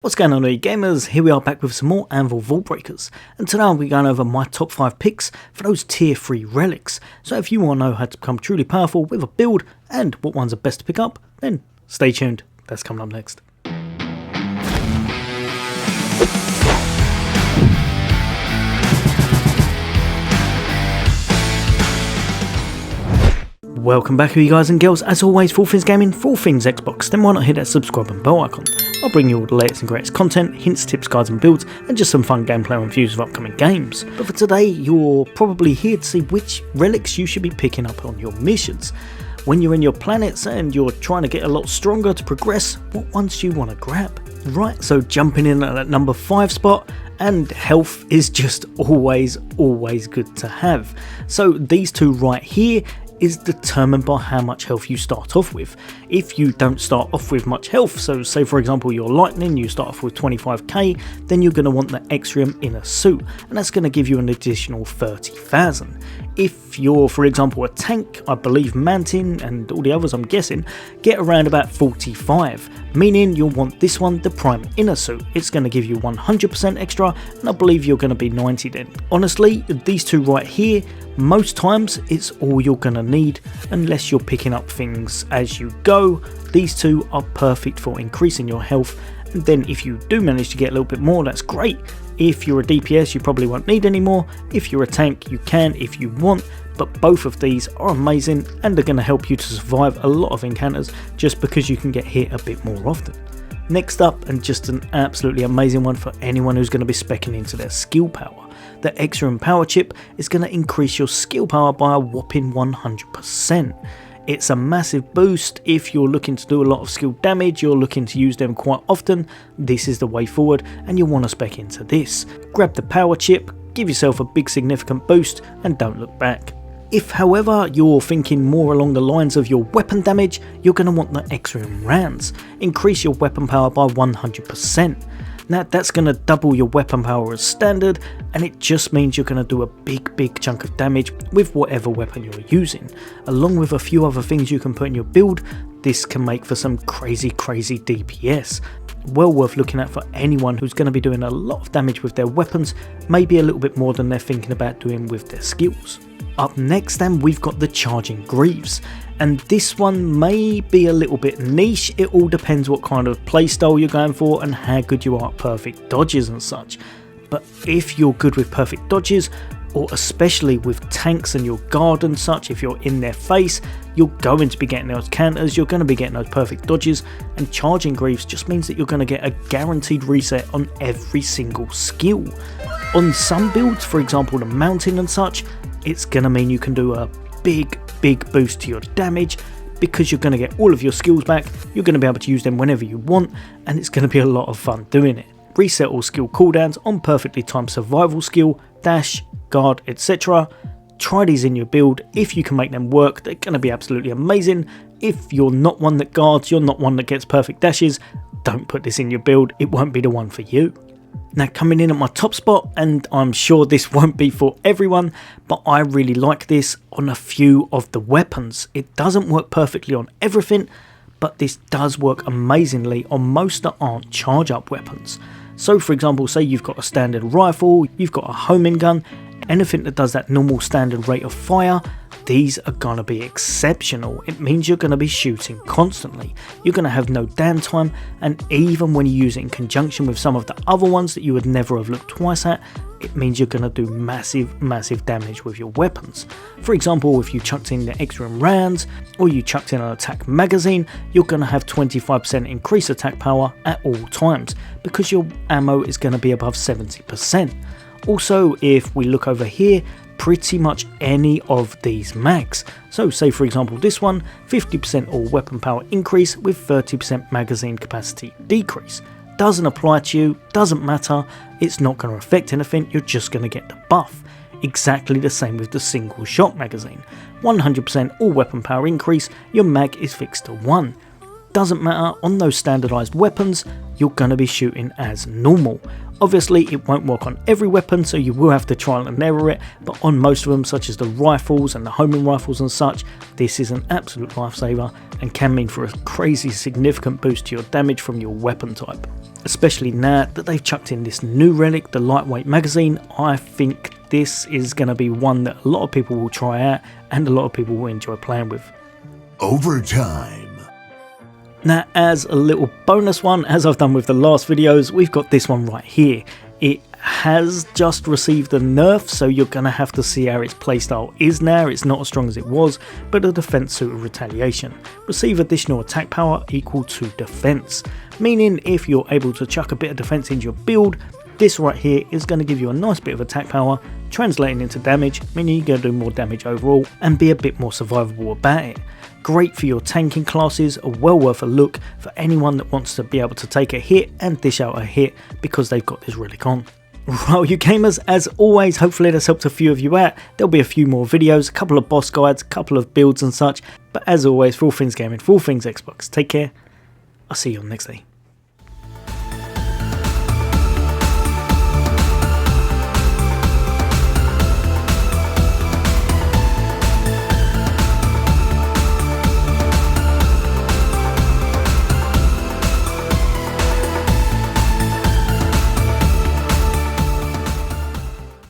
What's going on, gamers? Here we are back with some more Anvil Vault Breakers, and today I'll be going over my top 5 picks for those tier 3 relics. So if you want to know how to become truly powerful with a build and what ones are best to pick up, then stay tuned, that's coming up next. Welcome back, you guys and girls. As always, for all things gaming, for all things Xbox, then why not hit that subscribe and bell icon. I'll bring you all the latest and greatest content, hints, tips, guides and builds, and just some fun gameplay and reviews of upcoming games. But for today, you're probably here to see which relics you should be picking up on your missions. When you're in your planets and you're trying to get a lot stronger to progress, what ones do you want to grab? Right, so jumping in at that number 5 spot, and health is just always good to have. So these two right here is determined by how much health you start off with. If you don't start off with much health, so say for example you're lightning, you start off with 25k, then you're going to want the Extrium inner suit, and that's going to give you an additional 30,000. If you're, for example, a tank, I believe Mantin and all the others I'm guessing, get around about 45, meaning you'll want this one, the Prime inner suit. It's going to give you 100% extra, and I believe you're going to be 90 then. Honestly, these two right here, most times it's all you're going to need, unless you're picking up things as you go. These two are perfect for increasing your health, and then if you do manage to get a little bit more, that's great. If you're a DPS, you probably won't need any more. If you're a tank, you can if you want, but both of these are amazing and are going to help you to survive a lot of encounters just because you can get hit a bit more often. Next up, and just an absolutely amazing one for anyone who's going to be speccing into their skill power, the Extrium power chip is going to increase your skill power by a whopping 100%. It's a massive boost. If you're looking to do a lot of skill damage, you're looking to use them quite often, this is the way forward and you'll want to spec into this. Grab the power chip, give yourself a big significant boost and don't look back. If however you're thinking more along the lines of your weapon damage, you're going to want the Extrium rounds. Increase your weapon power by 100%. Now that's going to double your weapon power as standard, and it just means you're going to do a big chunk of damage with whatever weapon you're using. Along with a few other things you can put in your build, this can make for some crazy DPS. Well worth looking at for anyone who's going to be doing a lot of damage with their weapons, maybe a little bit more than they're thinking about doing with their skills. Up next then, we've got the Charging Greaves, and this one may be a little bit niche. It all depends what kind of playstyle you're going for and how good you are at perfect dodges and such. But if you're good with perfect dodges, or especially with tanks and your guard and such, if you're in their face, you're going to be getting those counters, you're going to be getting those perfect dodges, and Charging Greaves just means that you're going to get a guaranteed reset on every single skill. On some builds, for example the Mountain and such, it's going to mean you can do a big boost to your damage because you're going to get all of your skills back, you're going to be able to use them whenever you want, and it's going to be a lot of fun doing it. Reset all skill cooldowns on perfectly timed survival skill, dash, guard, etc. Try these in your build. If you can make them work, they're going to be absolutely amazing. If you're not one that guards, you're not one that gets perfect dashes, don't put this in your build, it won't be the one for you. Now coming in at my top spot, and I'm sure this won't be for everyone, but I really like this on a few of the weapons. It doesn't work perfectly on everything, but this does work amazingly on most that aren't charge up weapons. So for example, say you've got a standard rifle, you've got a homing gun, anything that does that normal standard rate of fire, these are going to be exceptional. It means you're going to be shooting constantly, you're going to have no downtime, and even when you use it in conjunction with some of the other ones that you would never have looked twice at, it means you're going to do massive damage with your weapons. For example, if you chucked in the Extrium rounds, or you chucked in an attack magazine, you're going to have 25% increased attack power at all times, because your ammo is going to be above 70%. Also, if we look over here, pretty much any of these mags. So say for example this one, 50% all weapon power increase with 30% magazine capacity decrease. Doesn't apply to you, doesn't matter, it's not going to affect anything, you're just going to get the buff. Exactly the same with the single shot magazine. 100% all weapon power increase, your mag is fixed to 1. Doesn't matter, on those standardized weapons, you're going to be shooting as normal. Obviously it won't work on every weapon, so you will have to trial and error it, but on most of them, such as the rifles and the homing rifles and such, this is an absolute lifesaver and can mean for a crazy significant boost to your damage from your weapon type. Especially now that they've chucked in this new relic, the lightweight magazine. I think this is going to be one that a lot of people will try out and a lot of people will enjoy playing with. Overtime. Now, as a little bonus one, as I've done with the last videos, we've got this one right here. It has just received a nerf, so you're going to have to see how its playstyle is now. It's not as strong as it was, but a defense suit of retaliation. Receive additional attack power equal to defense, meaning if you're able to chuck a bit of defense into your build, this right here is going to give you a nice bit of attack power, translating into damage, meaning you're going to do more damage overall and be a bit more survivable about it. Great for your tanking classes, well worth a look for anyone that wants to be able to take a hit and dish out a hit because they've got this relic on. Well, you gamers, as always, hopefully that's helped a few of you out. There'll be a few more videos, a couple of boss guides, a couple of builds and such, but as always, for all things gaming, for all things Xbox, take care. I'll see you on next day.